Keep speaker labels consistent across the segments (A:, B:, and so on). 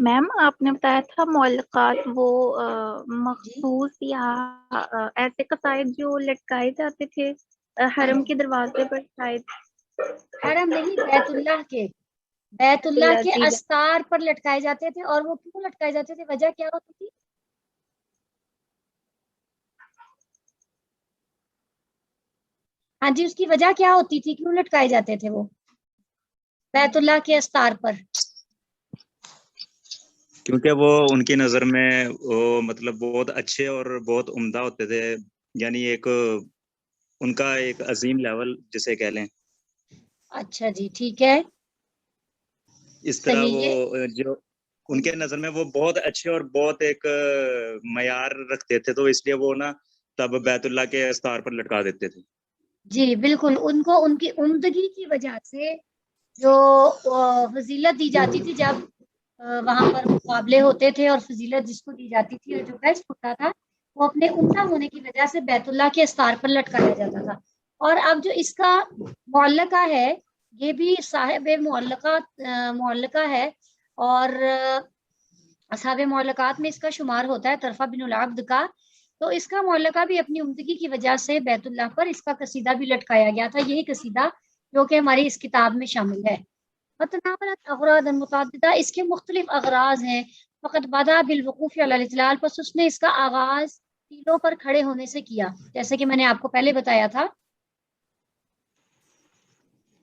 A: میم آپ نے بتایا تھا معلقات وہ
B: جی
A: مخصوص یا ایسے قصائد جو لٹکائے جاتے تھے حرم کے دروازے پر شاید.
B: حرم نہیں، بیت اللہ کے
A: جی
B: استار پر لٹکائے جاتے تھے. اور وہ کیوں لٹکائے جاتے تھے، وجہ کیا ہوتی تھی؟ ہاں جی، اس کی وجہ کیا ہوتی تھی، کیوں لٹکائے جاتے تھے وہ بیت اللہ کے استار پر؟
C: کیونکہ وہ ان کی نظر میں وہ مطلب بہت اچھے اور بہت عمدہ ہوتے تھے، یعنی ایک ان کا ایک عظیم لیول جسے کہہ لیں.
B: اچھا جی، ٹھیک ہے،
C: اس طرح
B: صحیح ہے.
C: وہ جو ان کے نظر میں وہ بہت اچھے اور بہت ایک معیار رکھتے تھے، تو اس لیے وہ نا تب بیت اللہ کے استار پر لٹکا دیتے تھے.
B: جی بالکل، ان کو ان کی عمدگی کی وجہ سے جو فضیلت دی جاتی تھی، جب وہاں پر مقابلے ہوتے تھے اور فضیلت جس کو دی جاتی تھی اور جو بیسٹ ہوتا تھا وہ اپنے عمدہ ہونے کی وجہ سے بیت اللہ کے استار پر لٹکایا جاتا تھا. اور اب جو اس کا معلقہ ہے، یہ بھی صاحب معلقہ ہے، اور اصحاب معلقات میں اس کا شمار ہوتا ہے، طرفہ بن العبد کا. تو اس کا معلقہ بھی اپنی عمدگی کی وجہ سے بیت اللہ پر اس کا قصیدہ بھی لٹکایا گیا تھا، یہی قصیدہ جو کہ ہماری اس کتاب میں شامل ہے. فتناولت اغراض متعددہ، اس کے مختلف اغراض ہیں. فقط بدا بالوقوف علی الاطلال، پس اس نے اس کا آغاز تیلوں پر کھڑے ہونے سے کیا، جیسے کہ میں نے آپ کو پہلے بتایا تھا،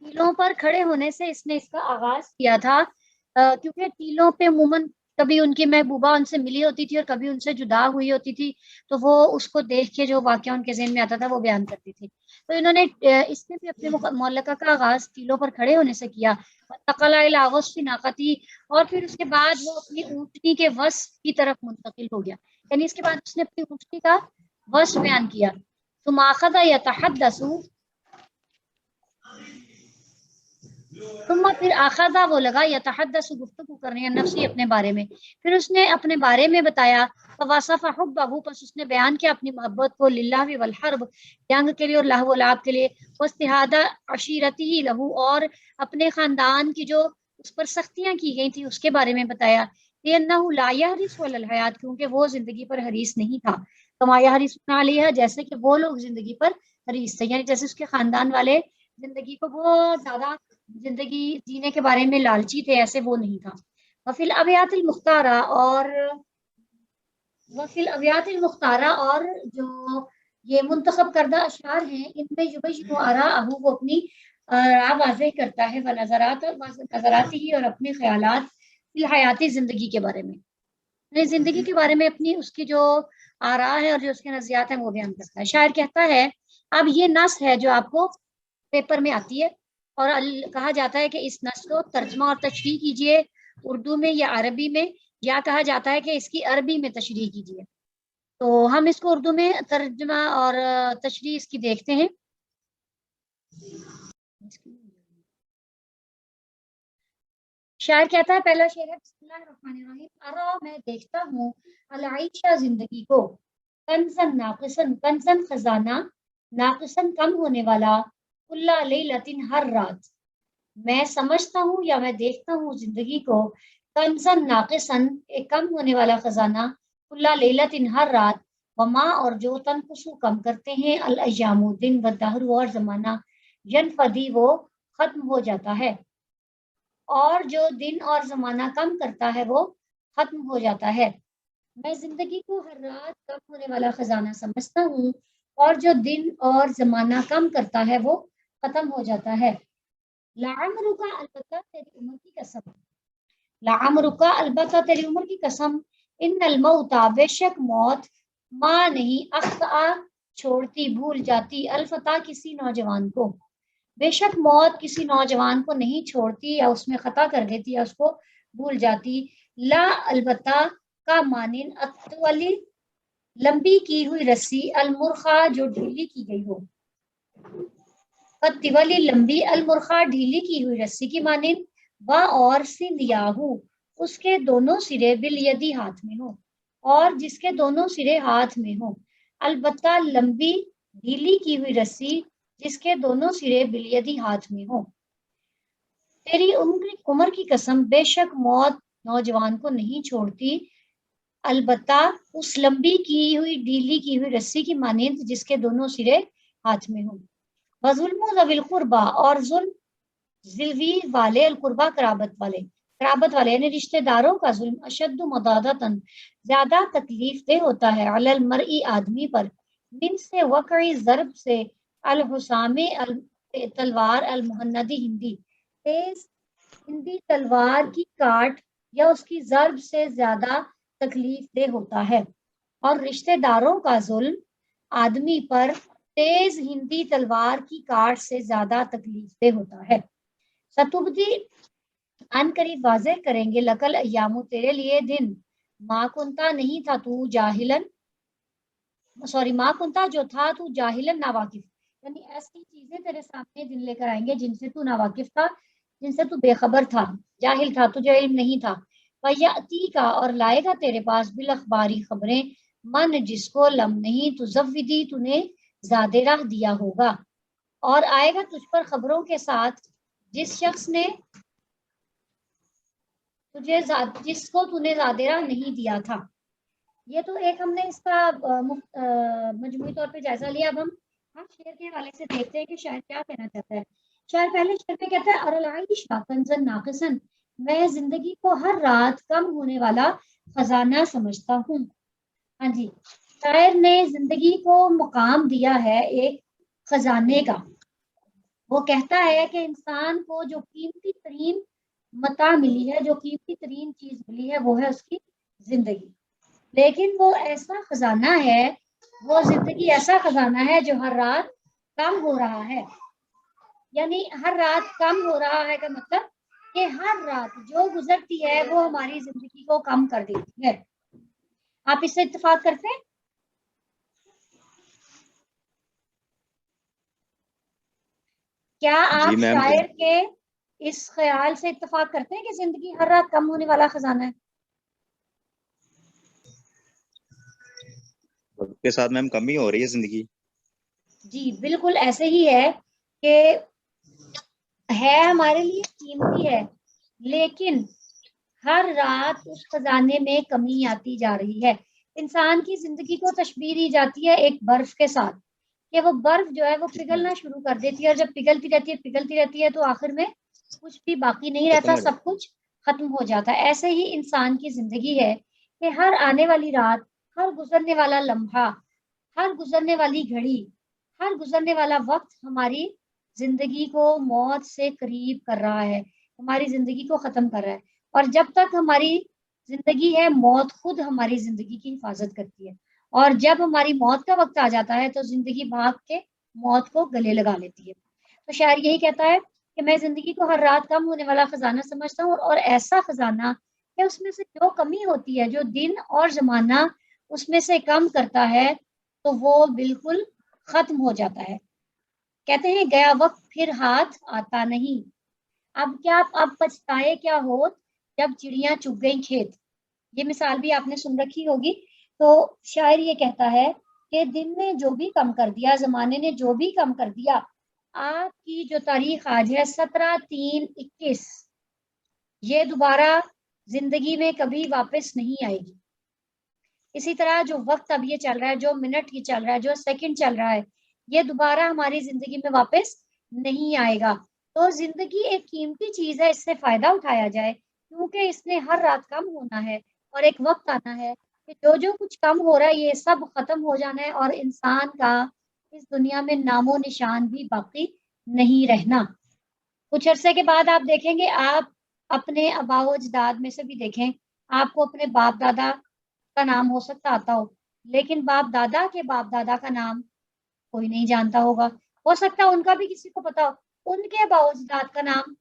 B: تیلوں پر کھڑے ہونے سے اس نے اس کا آغاز کیا تھا. کیونکہ تیلوں پہ عموماً کبھی ان کی محبوبہ ان سے ملی ہوتی تھی اور کبھی ان سے جدا ہوئی ہوتی تھی، تو وہ اس کو دیکھ کے جو واقعہ ان کے ذہن میں آتا تھا وہ بیان کرتی تھی. تو انہوں نے اس نے بھی اپنے معلقہ کا آغاز تیلوں پر کھڑے ہونے سے کیا. ناقتی، اور پھر اس کے بعد وہ اپنی اونٹنی کے وصف کی طرف منتقل ہو گیا، یعنی اس کے بعد اس نے اپنی اونٹنی کا وصف بیان کیا. ثم اخذ يتحدث، ثم پھر آخذہ وہ لگا یتحدث، گفتگو کرنے نفسی اپنے بارے میں. پھر اس نے اپنے بارے میں بتایا. فوصف حبہ، پس اس نے بیان کیا اپنی محبت کو، للہ والحرب، جنگ کے لیے اور لہو و لعب کے لیے، واستحادہ عشیرتہ لہو، اور اپنے خاندان کی جو اس پر سختیاں کی گئی تھی اس کے بارے میں بتایا. لأنہ لا یحرص علی الحیات، کیونکہ وہ زندگی پر حریص نہیں تھا. کما یحرصون علیہا، جیسے کہ وہ لوگ زندگی پر حریص تھے، یعنی جیسے اس کے خاندان والے زندگی کو بہت زیادہ زندگی جینے کے بارے میں لالچی تھے، ایسے وہ نہیں تھا. وفی الابیات المختارہ، اور جو یہ منتخب کردہ اشعار ہیں، ان میں یبین آراءہ، وہ اپنی رائے واضح کرتا ہے، نظرات ہی، اور اپنے خیالات فی الحیاتی، زندگی کے بارے میں، زندگی کے بارے میں اپنی اس کی جو آراء ہے اور جو اس کے نظریات ہیں وہ بیان کرتا ہے. شاعر کہتا ہے، اب یہ نص ہے جو آپ کو پیپر میں آتی ہے، اور کہا جاتا ہے کہ اس نص کو ترجمہ اور تشریح کیجئے اردو میں یا عربی میں، یا کہا جاتا ہے کہ اس کی عربی میں تشریح کیجئے. تو ہم اس کو اردو میں ترجمہ اور تشریح اس کی دیکھتے ہیں. شاعر کہتا ہے، پہلا شعر ہے، بسم اللہ الرحمن الرحیم. ارا، میں دیکھتا ہوں، العیشہ، زندگی کو، کنزن ناقصن، کنزن خزانہ، ناقصن کم ہونے والا، کل لیلۃ ہر رات. میں سمجھتا ہوں یا میں دیکھتا ہوں زندگی کو، کنزن ناقصن، ایک کم ہونے والا خزانہ، کل لیلۃ ہر رات، وما، اور جو، تنقصو کم کرتے ہیں، الایام، دن، والدہر، اور زمانہ، ینفدی، وہ ختم ہو جاتا ہے. اور جو دن اور زمانہ کم کرتا ہے وہ ختم ہو جاتا ہے. میں زندگی کو ہر رات کم ہونے والا خزانہ سمجھتا ہوں، اور جو دن اور زمانہ کم کرتا ہے وہ ختم ہو جاتا ہے. لعمرک، البتہ تیری عمر کی قسم، لعمرک، البتہ تیری عمر کی قسم، ان الموت، بے شک موت، ما نہیں، اخطا، چھوڑتی، بھول جاتی، الفتى، کسی نوجوان کو، بے شک موت کسی نوجوان کو نہیں چھوڑتی یا اس میں خطا کر دیتی یا اس کو بھول جاتی. لا، البتہ، کا مانن، اطولی، لمبی کی ہوئی رسی، المرخا، جو ڈھیلی کی گئی ہو، اطولی، لمبی، المرخا، ڈھیلی کی ہوئی رسی کی مانند، و، اور، سندیاہو، اس کے دونوں سرے، بالیدی، ہاتھ میں ہو، اور جس کے دونوں سرے ہاتھ میں ہو، البتہ، لمبی ڈھیلی کی ہوئی رسی جس کے دونوں سرے بالیدی، ہاتھ میں ہو. تیری عمر کی قسم، بے شک موت نوجوان کو نہیں چھوڑتی، البتہ اس لمبی کی ہوئی ڈھیلی کی ہوئی رسی کی مانند جس کے دونوں سرے ہاتھ میں ہوں۔ وظلم ذوی القربا، اور ظلم ذوی والے، القربا قرابت والے یعنی رشتہ داروں کا ظلم، اشد مضادتاً زیادہ تکلیف دہ ہوتا ہے، علی المرئی آدمی پر، من سے وقعی ضرب سے، الحسام تلوار، المہندی ہندی تیز ہندی تلوار کی کاٹ یا اس کی ضرب سے زیادہ تکلیف دہ ہوتا ہے، اور رشتہ داروں کا ظلم آدمی پر تیز ہندی تلوار کی کاٹ سے زیادہ تکلیف دہ ہوتا ہے۔ ستبدی، ان قریب واضح کریں گے، لکل ایامو، تیرے لیے دن، ما کنتا نہیں تھا تو جاہلن، ما کنتا جو تھا تو جاہلن ناواقف، یعنی ایسی چیزیں تیرے سامنے دن لے کر آئیں گے جن سے تو ناواقف تھا، جن سے تو بے خبر تھا، جاہل تھا، تجھے علم نہیں تھا۔ وَيَأْتِيكَ، اور لائے گا تیرے پاس، بالاخباری خبریں، من جس کو لم نہیں تزودی، تو نے زیادہ راہ دیا ہوگا، اور آئے گا تجھ پر خبروں کے ساتھ جس شخص نے جس کو تو نے زیادہ راہ نہیں دیا تھا۔ یہ تو ایک ہم نے اس کا مجموعی طور پہ جائزہ لیا۔ اب ہم شعر کے حوالے سے دیکھتے ہیں کہ شاعر کیا کہنا چاہتا ہے۔ شاعر پہلے شعر میں کہتا ہے ارالعیش کنزن ناقصن، میں زندگی کو ہر رات کم ہونے والا خزانہ سمجھتا ہوں۔ ہاں جی، شاعر نے زندگی کو مقام دیا ہے ایک خزانے کا۔ وہ کہتا ہے کہ انسان کو جو قیمتی ترین متاع ملی ہے، جو قیمتی ترین چیز ملی ہے، وہ ہے اس کی زندگی، لیکن وہ ایسا خزانہ ہے، وہ زندگی ایسا خزانہ ہے جو ہر رات کم ہو رہا ہے۔ یعنی ہر رات کم ہو رہا ہے کا مطلب کہ ہر رات جو گزرتی ہے وہ ہماری زندگی کو کم کر دیتی ہے۔ آپ اس سے اتفاق کرتے ہیں؟ کیا آپ
C: جی میم،
B: شاعر کے اس خیال سے اتفاق کرتے ہیں کہ زندگی ہر رات کم ہونے والا خزانہ ہے؟
C: وقت کے ساتھ میم کمی ہو رہی ہے زندگی۔
B: جی بالکل ایسے ہی ہے کہ ہے ہمارے لیے قیمتی ہے، لیکن ہر رات اس خزانے میں کمی آتی جا رہی ہے۔ انسان کی زندگی کو تشبیہ دی جاتی ہے ایک برف کے ساتھ، کہ وہ برف جو ہے وہ پگھلنا شروع کر دیتی ہے، اور جب پگھلتی رہتی ہے تو آخر میں کچھ بھی باقی نہیں رہتا، سب کچھ ختم ہو جاتا ہے۔ ایسے ہی انسان کی زندگی ہے کہ ہر آنے والی رات، ہر گزرنے والا لمحہ، ہر گزرنے والی گھڑی، ہر گزرنے والا وقت ہماری زندگی کو موت سے قریب کر رہا ہے، ہماری زندگی کو ختم کر رہا ہے۔ اور جب تک ہماری زندگی ہے، موت خود ہماری زندگی کی حفاظت کرتی ہے، اور جب ہماری موت کا وقت آ جاتا ہے تو زندگی بھاگ کے موت کو گلے لگا لیتی ہے۔ تو شاعر یہی کہتا ہے کہ میں زندگی کو ہر رات کم ہونے والا خزانہ سمجھتا ہوں، اور ایسا خزانہ کہ اس میں سے جو کمی ہوتی ہے، جو دن اور زمانہ اس میں سے کم کرتا ہے، تو وہ بالکل ختم ہو جاتا ہے۔ کہتے ہیں گیا وقت پھر ہاتھ آتا نہیں، اب پچھتائے کیا ہوت جب چڑیاں چگ گئیں کھیت۔ یہ مثال بھی آپ نے سن رکھی ہوگی۔ تو شاعر یہ کہتا ہے کہ دن نے جو بھی کم کر دیا، زمانے نے جو بھی کم کر دیا، آپ کی جو تاریخ آج ہے 17/3/21، یہ دوبارہ زندگی میں کبھی واپس نہیں آئے گی۔ اسی طرح جو وقت اب یہ چل رہا ہے، جو منٹ یہ چل رہا ہے، جو سیکنڈ چل رہا ہے، یہ دوبارہ ہماری زندگی میں واپس نہیں آئے گا۔ تو زندگی ایک قیمتی چیز ہے، اس سے فائدہ اٹھایا جائے، کیونکہ اس نے ہر رات کم ہونا ہے، اور ایک وقت آنا ہے کہ جو کچھ کم ہو رہا ہے یہ سب ختم ہو جانا ہے، اور انسان کا اس دنیا میں نام و نشان بھی باقی نہیں رہنا۔ کچھ عرصے کے بعد آپ دیکھیں گے، آپ اپنے آباء و اجداد میں سے بھی دیکھیں، آپ کو اپنے باپ دادا کا نام ہو سکتا آتا ہو، لیکن باپ دادا کے باپ دادا کا نام کوئی نہیں جانتا ہوگا۔ ہو سکتا ان کا بھی کسی کو پتا ہو، ان کے آباء و اجداد کا نام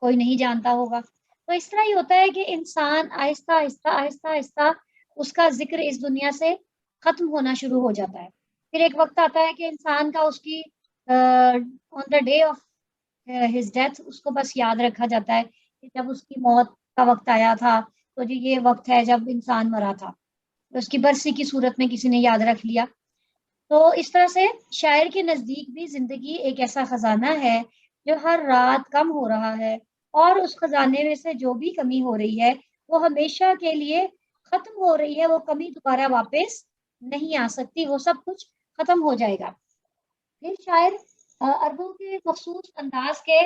B: کوئی نہیں جانتا ہوگا۔ تو اس طرح ہی ہوتا ہے کہ انسان آہستہ آہستہ آہستہ آہستہ اس کا ذکر اس دنیا سے ختم ہونا شروع ہو جاتا ہے۔ پھر ایک وقت آتا ہے کہ انسان کا اس کی on the day of his death اس کو بس یاد رکھا جاتا ہے کہ جب اس کی موت کا وقت آیا تھا تو جی یہ وقت ہے جب انسان مرا تھا، اس کی برسی کی صورت میں کسی نے یاد رکھ لیا۔ تو اس طرح سے شاعر کے نزدیک بھی زندگی ایک ایسا خزانہ ہے جو ہر رات کم ہو رہا ہے، اور اس خزانے میں سے جو بھی کمی ہو رہی ہے وہ ہمیشہ کے لیے ختم ہو رہی ہے، وہ کمی دوبارہ واپس نہیں آ سکتی، وہ سب کچھ ختم ہو جائے گا۔ پھر شاعر عربوں کے مخصوص انداز کے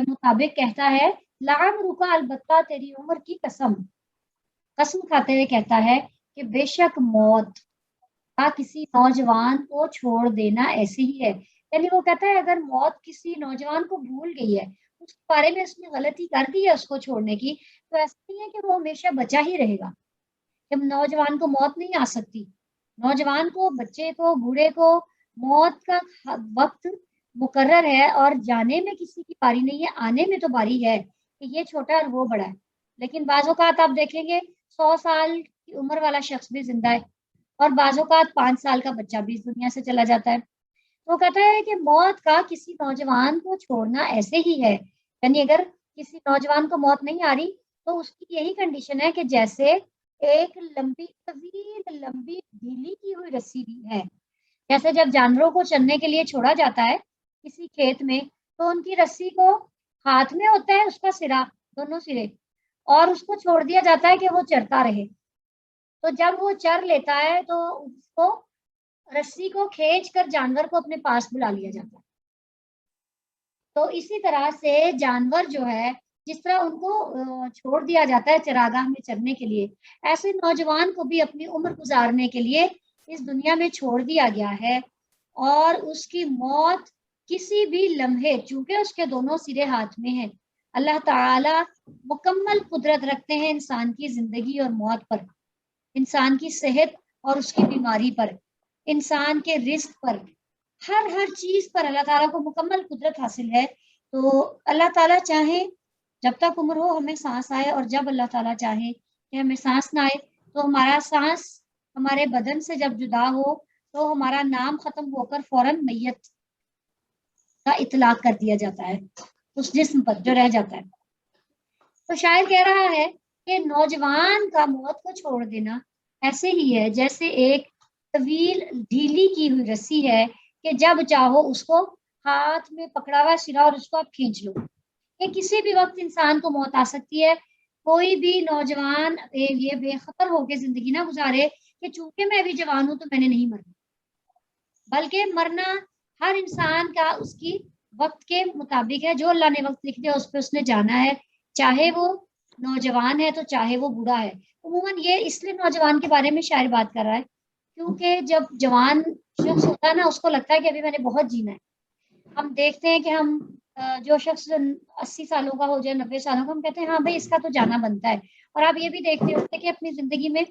B: مطابق کہتا ہے، لعم رکا البتہ تیری عمر کی قسم، قسم کھاتے ہوئے کہتا ہے کہ بے شک موت کا کسی نوجوان کو چھوڑ دینا ایسے ہی ہے۔ یعنی وہ کہتا ہے اگر موت کسی نوجوان کو بھول گئی ہے، اس کے بارے میں اس نے غلطی کر دی ہے اس کو چھوڑنے کی، تو ایسا نہیں ہے کہ وہ ہمیشہ بچا ہی رہے گا، کہ نوجوان کو موت نہیں آ سکتی۔ نوجوان کو، بچے کو، بوڑھے کو موت کا وقت مقرر ہے، اور جانے میں کسی کی باری نہیں ہے، آنے میں تو باری ہے کہ یہ چھوٹا اور وہ بڑا ہے۔ لیکن بعض اوقات آپ دیکھیں گے 100 سال کی عمر والا شخص بھی زندہ ہے، اور بعض اوقات 5 سال کا بچہ بھی اس دنیا سے چلا جاتا ہے۔ تو کہتا ہے کہ موت کا کسی نوجوان کو چھوڑنا ایسے ہی ہے، یعنی اگر کسی نوجوان کو موت نہیں آ رہی تو اس کی یہی کنڈیشن ہے کہ جیسے ایک لمبی طویل لمبی ڈھیلی کی ہوئی رسی بھی ہے۔ جیسے جب جانوروں کو چرنے کے لیے چھوڑا جاتا ہے کسی کھیت میں، تو ان کی رسی کو ہاتھ میں ہوتا ہے اس کا سرا، دونوں سرے، اور اس کو چھوڑ دیا جاتا ہے کہ وہ چرتا رہے۔ تو جب وہ چر لیتا ہے تو اس کو رسی کو کھینچ کر جانور کو اپنے پاس بلا لیا جاتا ہے۔ تو اسی طرح سے جانور جو ہے، جس طرح ان کو چھوڑ دیا جاتا ہے چراگاہ میں چرنے کے لیے، ایسے نوجوان کو بھی اپنی عمر گزارنے کے لیے اس دنیا میں چھوڑ دیا گیا ہے، اور اس کی موت کسی بھی لمحے، چونکہ اس کے دونوں سرے ہاتھ میں ہیں، اللہ تعالی مکمل قدرت رکھتے ہیں انسان کی زندگی اور موت پر، انسان کی صحت اور اس کی بیماری پر، انسان کے رزق پر، ہر چیز پر اللہ تعالیٰ کو مکمل قدرت حاصل ہے۔ تو اللہ تعالیٰ چاہے جب تک عمر ہو ہمیں سانس آئے، اور جب اللہ تعالیٰ چاہے کہ ہمیں سانس نہ آئے تو ہمارا سانس ہمارے بدن سے جب جدا ہو تو ہمارا نام ختم ہو کر فوراً میت کا اطلاق کر دیا جاتا ہے اس جسم پر جو رہ جاتا ہے۔ تو شاعر کہہ رہا ہے کہ نوجوان کا موت کو چھوڑ دینا ایسے ہی ہے جیسے ایک طویل ڈھیلی کی ہوئی رسی ہے کہ جب چاہو اس کو ہاتھ میں پکڑا ہوا سرا اور اس کو آپ کھینچ لو، کہ کسی بھی وقت انسان کو موت آ سکتی ہے۔ کوئی بھی نوجوان یہ بے خطر ہو کے زندگی نہ گزارے کہ چونکہ میں ابھی جوان ہوں تو میں نے نہیں مرنا، بلکہ مرنا ہر انسان کا اس کی وقت کے مطابق ہے، جو اللہ نے وقت لکھ دیا اس پہ اس نے جانا ہے، چاہے وہ نوجوان ہے تو چاہے وہ بوڑھا ہے۔ عموماً یہ اس لیے نوجوان کے بارے میں شاعر بات کر رہا ہے کیونکہ جب جوان شخص ہوتا ہے نا، اس کو لگتا ہے کہ ابھی میں نے بہت جینا ہے۔ ہم دیکھتے ہیں کہ ہم جو شخص 80 سالوں کا ہو جائے، 90 سالوں کا، ہم کہتے ہیں ہاں بھائی اس کا تو جانا بنتا ہے۔ اور آپ یہ بھی دیکھتے ہوتے کہ اپنی زندگی میں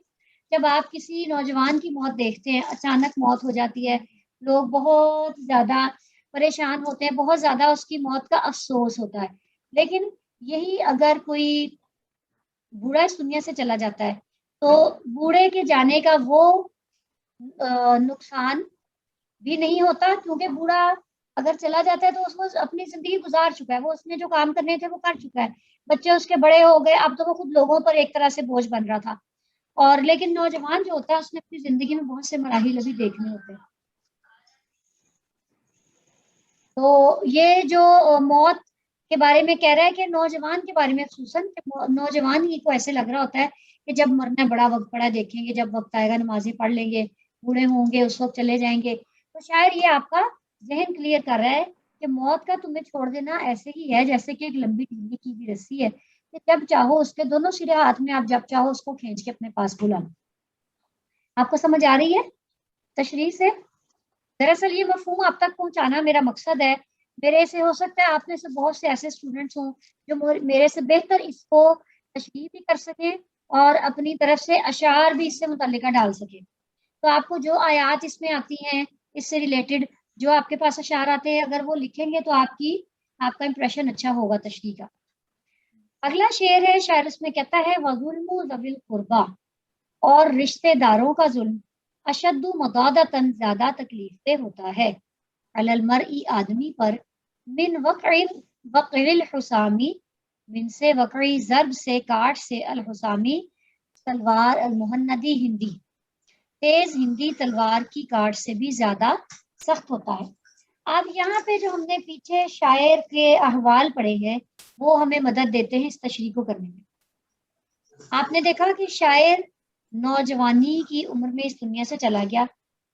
B: جب آپ کسی نوجوان کی موت دیکھتے ہیں، اچانک موت ہو جاتی ہے، لوگ بہت زیادہ پریشان ہوتے ہیں، بہت زیادہ اس کی موت کا افسوس ہوتا ہے۔ لیکن یہی اگر کوئی بوڑھا اس دنیا سے چلا جاتا ہے تو بوڑھے کے جانے کا وہ نقصان بھی نہیں ہوتا، کیونکہ بوڑھا اگر چلا جاتا ہے تو اس کو اپنی زندگی گزار چکا ہے، وہ اس نے جو کام کرنے تھے وہ کر چکا ہے، بچے اس کے بڑے ہو گئے، اب تو وہ خود لوگوں پر ایک طرح سے بوجھ بن رہا تھا۔ اور لیکن نوجوان جو ہوتا ہے اس نے اپنی زندگی میں بہت سے مراحل ابھی دیکھنے ہوتے ہیں۔ تو یہ جو موت کے بارے میں کہہ رہا ہے کہ نوجوان کے بارے میں خصوصاً نوجوان ہی کو ایسے لگ رہا ہوتا ہے کہ جب مرنا بڑا وقت پڑا، دیکھیں گے جب وقت آئے گا نمازیں پڑھ لیں گے، بوڑھے ہوں گے اس وقت چلے جائیں گے۔ تو شاید یہ آپ کا ذہن کلیئر کر رہا ہے کہ موت کا تمہیں چھوڑ دینا ایسے ہی ہے جیسے کہ ایک لمبی ڈھیلی کی ہوئی رسی ہے کہ جب چاہو اس کے دونوں سرے ہاتھ میں، آپ جب چاہو اس کو کھینچ کے اپنے پاس بلا لو۔ آپ کو سمجھ آ رہی ہے تشریح سے؟ دراصل یہ مفہوم آپ تک پہنچانا میرا مقصد ہے۔ میرے سے ہو سکتا ہے آپ میں سے بہت سے ایسے اسٹوڈنٹس ہوں جو میرے سے بہتر اس کو تشریح بھی کر سکیں اور اپنی طرف سے اشعار بھی اس سے متعلقہ ڈال سکیں۔ تو آپ کو جو آیات اس میں آتی ہیں اس سے ریلیٹڈ، جو آپ کے پاس اشعار آتے ہیں، اگر وہ لکھیں گے تو آپ کا امپریشن اچھا ہوگا تشریح کا۔ اگلا شعر ہے، شاعر اس میں کہتا ہے وَظُلْمُ ذَوِي الْقُرْبَى، اور رشتے داروں کا ظلم اشد مضادتاً زیادہ تکلیف دہ ہوتا ہے، علی المرء آدمی پر، من وقع الحسامی، من سے وقعی ضرب سے، کاٹ سے، الحسامی تلوار، المہندی ہندی تیز ہندی تلوار کی کاٹ سے بھی زیادہ سخت ہوتا ہے۔ اب یہاں پہ جو ہم نے پیچھے شاعر کے احوال پڑھے ہیں وہ ہمیں مدد دیتے ہیں اس تشریح کو کرنے میں۔ آپ نے دیکھا کہ شاعر نوجوانی کی عمر میں اس دنیا سے چلا گیا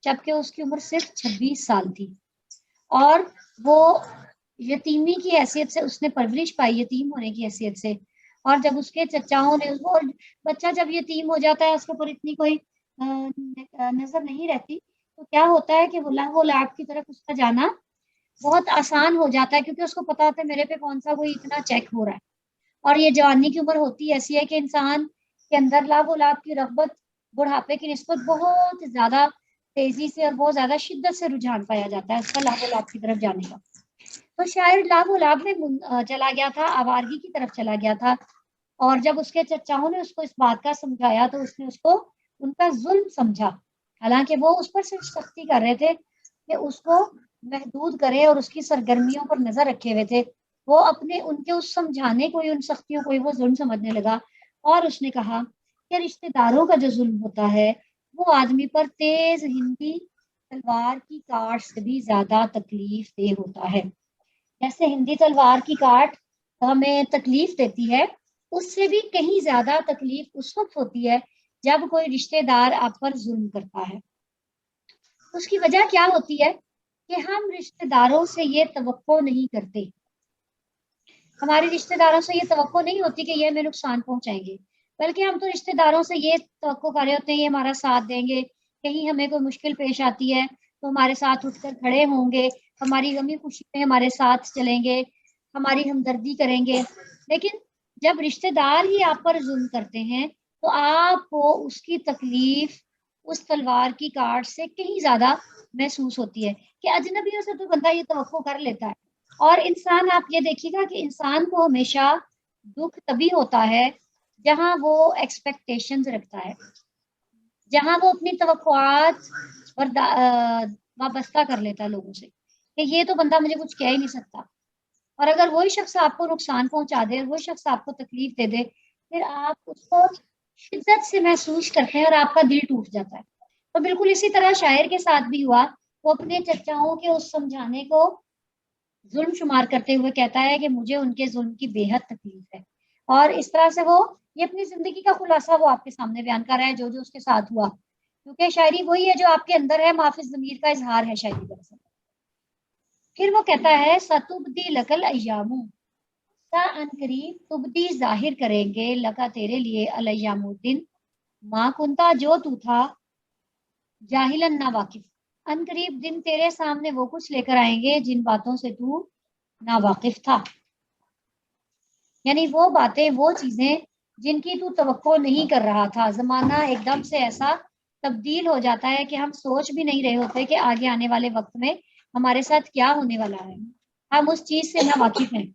B: جبکہ اس کی عمر صرف 26 سال تھی، اور وہ یتیمی کی حیثیت سے اس نے پرورش پائی، یتیم ہونے کی حیثیت سے. اور جب اس کے چچاؤں نے اس کو، اور بچہ جب یتیم ہو جاتا ہے اس کے اوپر اتنی کوئی نظر نہیں رہتی، تو کیا ہوتا ہے کہ وہ لعب کی طرف اس کا جانا بہت آسان ہو جاتا ہے، کیونکہ اس کو پتا ہوتا ہے میرے پہ کون سا کوئی اتنا چیک ہو رہا ہے. اور یہ جوانی کی عمر ہوتی ایسی ہے کہ انسان کے اندر لعب کی رغبت بڑھاپے کی نسبت بہت زیادہ تیزی سے اور بہت زیادہ شدت سے رجحان پایا جاتا ہے اس کا لعب کی طرف جانے کا. تو شاعر لعب میں چلا گیا تھا، آوارگی کی طرف چلا گیا تھا. اور جب اس کے چچاؤں نے اس کو اس بات کا سمجھایا تو اس نے اس کو ان کا ظلم سمجھا، حالانکہ وہ اس پر صرف سختی کر رہے تھے کہ اس کو محدود کرے اور اس کی سرگرمیوں پر نظر رکھے ہوئے تھے. وہ اپنے ان کے اس سمجھانے کو ہی، ان سختیوں کو ہی وہ ظلم سمجھنے لگا، اور اس نے کہا کہ رشتہ داروں کا جو ظلم ہوتا ہے وہ آدمی پر تیز ہندی تلوار کی کاٹ سے بھی زیادہ تکلیف دہ ہوتا ہے. جیسے ہندی تلوار کی کاٹ ہمیں تکلیف دیتی ہے، اس سے بھی کہیں زیادہ تکلیف اس وقت ہوتی ہے جب کوئی رشتہ دار آپ پر ظلم کرتا ہے. اس کی وجہ کیا ہوتی ہے کہ ہم رشتہ داروں سے یہ توقع نہیں کرتے، ہماری رشتہ داروں سے یہ توقع نہیں ہوتی کہ یہ ہمیں نقصان پہنچائیں گے، بلکہ ہم تو رشتہ داروں سے یہ توقع کر رہے ہوتے ہیں یہ ہمارا ساتھ دیں گے، کہیں ہمیں کوئی مشکل پیش آتی ہے تو ہمارے ساتھ اٹھ کر کھڑے ہوں گے، ہماری غمی خوشی میں ہمارے ساتھ چلیں گے، ہماری ہمدردی کریں گے. لیکن جب رشتہ دار ہی آپ پر ظلم کرتے ہیں تو آپ کو اس کی تکلیف اس تلوار کی کاٹ سے کہیں زیادہ محسوس ہوتی ہے کہ اجنبیوں سے تو بندہ یہ توقع کر لیتا ہے. اور انسان، آپ یہ دیکھیے گا کہ انسان کو ہمیشہ دکھ تبھی ہوتا ہے جہاں وہ ایکسپیکٹیشنز رکھتا ہے، جہاں وہ اپنی توقعات وابستہ کر لیتا ہے لوگوں سے کہ یہ تو بندہ مجھے کچھ کہہ ہی نہیں سکتا. اور اگر وہی شخص آپ کو نقصان پہنچا دے، وہی شخص آپ کو تکلیف دے دے، پھر آپ اس کو شدت سے محسوس کرتے ہیں اور آپ کا دل ٹوٹ جاتا ہے. تو بالکل اسی طرح شاعر کے ساتھ بھی ہوا، وہ اپنے چچاؤں کے اس سمجھانے کو ظلم شمار کرتے ہوئے کہتا ہے کہ مجھے ان کے ظلم کی بے حد تکلیف ہے. اور اس طرح سے وہ یہ اپنی زندگی کا خلاصہ وہ آپ کے سامنے بیان کر رہا ہے، جو جو اس کے ساتھ ہوا، کیونکہ شاعری وہی ہے جو آپ کے اندر ہے، معافی ضمیر کا اظہار ہے شاعری دراصل. پھر وہ کہتا ہے ستبدی لکل ایامو، تا ان قریب تبدی ظاہر کریں گے لگا تیرے لیے الیام الدن، ماں کنتا جو تو تھا جاہلن نہ واقف. ان قریب دن تیرے سامنے وہ کچھ لے کر آئیں گے جن باتوں سے تو نا واقف تھا، یعنی وہ باتیں، وہ چیزیں جن کی تو توقع نہیں کر رہا تھا. زمانہ ایک دم سے ایسا تبدیل ہو جاتا ہے کہ ہم سوچ بھی نہیں رہے ہوتے کہ آگے آنے والے وقت میں ہمارے ساتھ کیا ہونے والا ہے، ہم اس چیز سے نا واقف ہیں.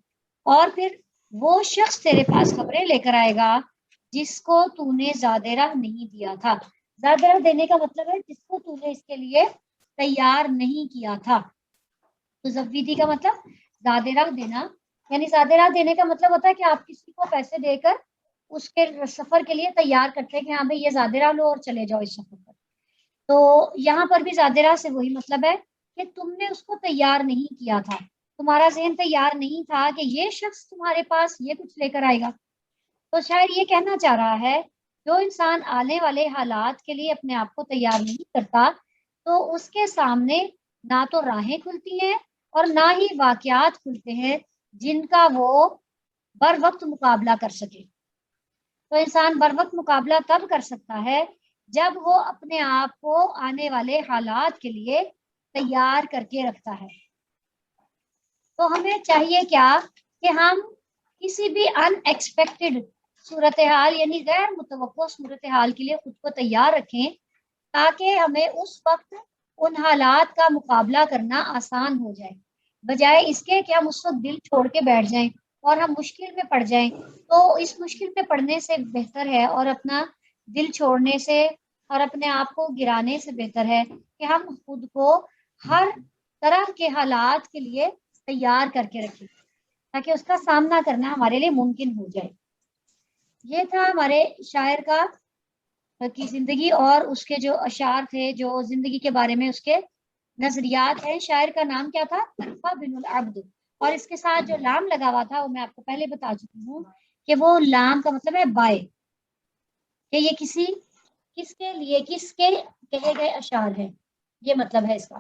B: اور پھر وہ شخص تیرے پاس خبریں لے کر آئے گا جس کو تو نے زیادہ راہ نہیں دیا تھا. زیادہ راہ دینے کا مطلب ہے جس کو تو نے اس کے لیے تیار نہیں کیا تھا. تو زبیدی کا مطلب زیادہ راہ دینا، یعنی زیادہ راہ دینے کا مطلب ہوتا ہے کہ آپ کسی کو پیسے دے کر اس کے سفر کے لیے تیار کرتے ہیں کہ ہاں بھائی یہ زیادہ راہ لو اور چلے جاؤ اس سفر پر. تو یہاں پر بھی زیادہ راہ سے وہی مطلب ہے کہ تم نے اس کو تیار نہیں کیا تھا، تمہارا ذہن تیار نہیں تھا کہ یہ شخص تمہارے پاس یہ کچھ لے کر آئے گا. تو شاعر یہ کہنا چاہ رہا ہے جو انسان آنے والے حالات کے لیے اپنے آپ کو تیار نہیں کرتا تو اس کے سامنے نہ تو راہیں کھلتی ہیں اور نہ ہی واقعات کھلتے ہیں جن کا وہ بر وقت مقابلہ کر سکے. تو انسان بر وقت مقابلہ تب کر سکتا ہے جب وہ اپنے آپ کو آنے والے حالات کے لیے تیار کر کے رکھتا ہے. تو ہمیں چاہیے کیا کہ ہم کسی بھی ان ایکسپیکٹڈ صورتحال، یعنی غیر متوقع صورتحال کے لیے خود کو تیار رکھیں تاکہ ہمیں اس وقت ان حالات کا مقابلہ کرنا آسان ہو جائے، بجائے اس کے کہ ہم اس وقت دل چھوڑ کے بیٹھ جائیں اور ہم مشکل میں پڑ جائیں. تو اس مشکل میں پڑنے سے بہتر ہے اور اپنا دل چھوڑنے سے اور اپنے آپ کو گرانے سے بہتر ہے کہ ہم خود کو ہر طرح کے حالات کے لیے تیار کر کے رکھیں تاکہ اس کا سامنا کرنا ہمارے لیے ممکن ہو جائے. یہ تھا ہمارے شاعر کا کی زندگی اور اس کے جو اشعار تھے، جو زندگی کے بارے میں اس کے نظریات ہیں. شاعر کا نام کیا تھا؟ طرفہ بن العبد، اور اس کے ساتھ جو لام لگا ہوا تھا وہ میں آپ کو پہلے بتا چکی ہوں کہ وہ لام کا مطلب ہے بائے. کہ یہ کس کے لیے کس کے کہے گئے اشعار ہیں، یہ مطلب ہے اس کا.